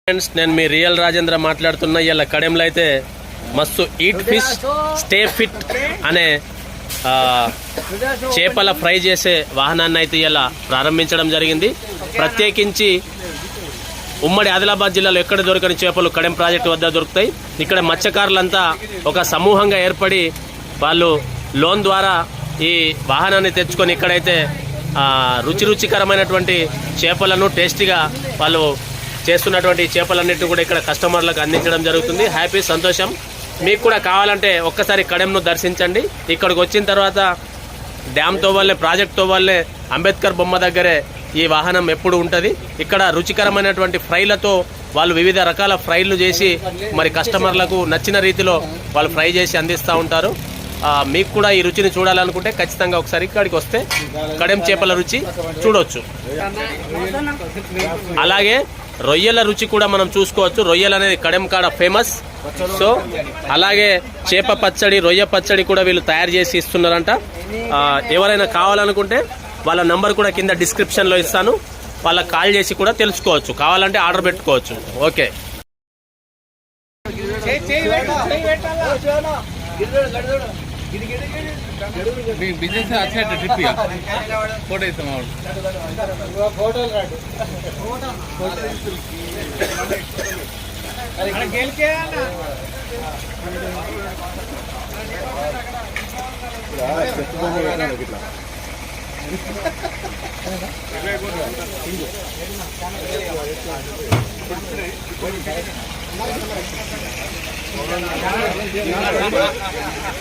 Friends, నేను మీ real Rajendra మాట్లాడుతున్నా. ఇలా కడెంలో అయితే మస్తు ఈట్ ఫిష్ స్టే ఫిట్ అనే చేపల ఫ్రై చేసే వాహనాన్ని అయితే ఇలా ప్రారంభించడం జరిగింది. ప్రత్యేకించి ఉమ్మడి ఆదిలాబాద్ జిల్లాలో ఎక్కడ దొరకని చేపలు కడెం ప్రాజెక్టు వద్ద దొరుకుతాయి. ఇక్కడ మత్స్యకారులంతా ఒక సమూహంగా ఏర్పడి వాళ్ళు లోన్ ద్వారా ఈ వాహనాన్ని తెచ్చుకొని ఇక్కడైతే రుచికరమైనటువంటి చేపలను టేస్టీగా వాళ్ళు చేస్తున్నటువంటి చేపలన్నింటినీ కూడా ఇక్కడ కస్టమర్లకు అందించడం జరుగుతుంది. హ్యాపీ, సంతోషం. మీకు కూడా కావాలంటే ఒక్కసారి కడెంను దర్శించండి. ఇక్కడికి వచ్చిన తర్వాత డ్యామ్తో వల్లే, ప్రాజెక్ట్తో వల్లే, అంబేద్కర్ బొమ్మ దగ్గరే ఈ వాహనం ఎప్పుడు ఉంటుంది. ఇక్కడ రుచికరమైనటువంటి ఫ్రైలతో వాళ్ళు వివిధ రకాల ఫ్రైలు చేసి మరి కస్టమర్లకు నచ్చిన రీతిలో వాళ్ళు ఫ్రై చేసి అందిస్తూ ఉంటారు. మీకు కూడా ఈ రుచిని చూడాలనుకుంటే ఖచ్చితంగా ఒకసారి ఇక్కడికి వస్తే కడెం చేపల రుచి చూడవచ్చు. అలాగే రొయ్యల రుచి కూడా మనం చూసుకోవచ్చు. రొయ్యలు అనేది కడెం కాడ ఫేమస్. సో అలాగే చేప పచ్చడి, రొయ్య పచ్చడి కూడా వీళ్ళు తయారు చేసి ఇస్తున్నారంట. ఎవరైనా కావాలనుకుంటే వాళ్ళ నంబర్ కూడా కింద డిస్క్రిప్షన్లో ఇస్తాను. వాళ్ళకి కాల్ చేసి కూడా తెలుసుకోవచ్చు. కావాలంటే ఆర్డర్ పెట్టుకోవచ్చు. ఓకే. बिजनेस अच्छा है ट्रिप या फोटो इतना फोटो अरे गेल के ना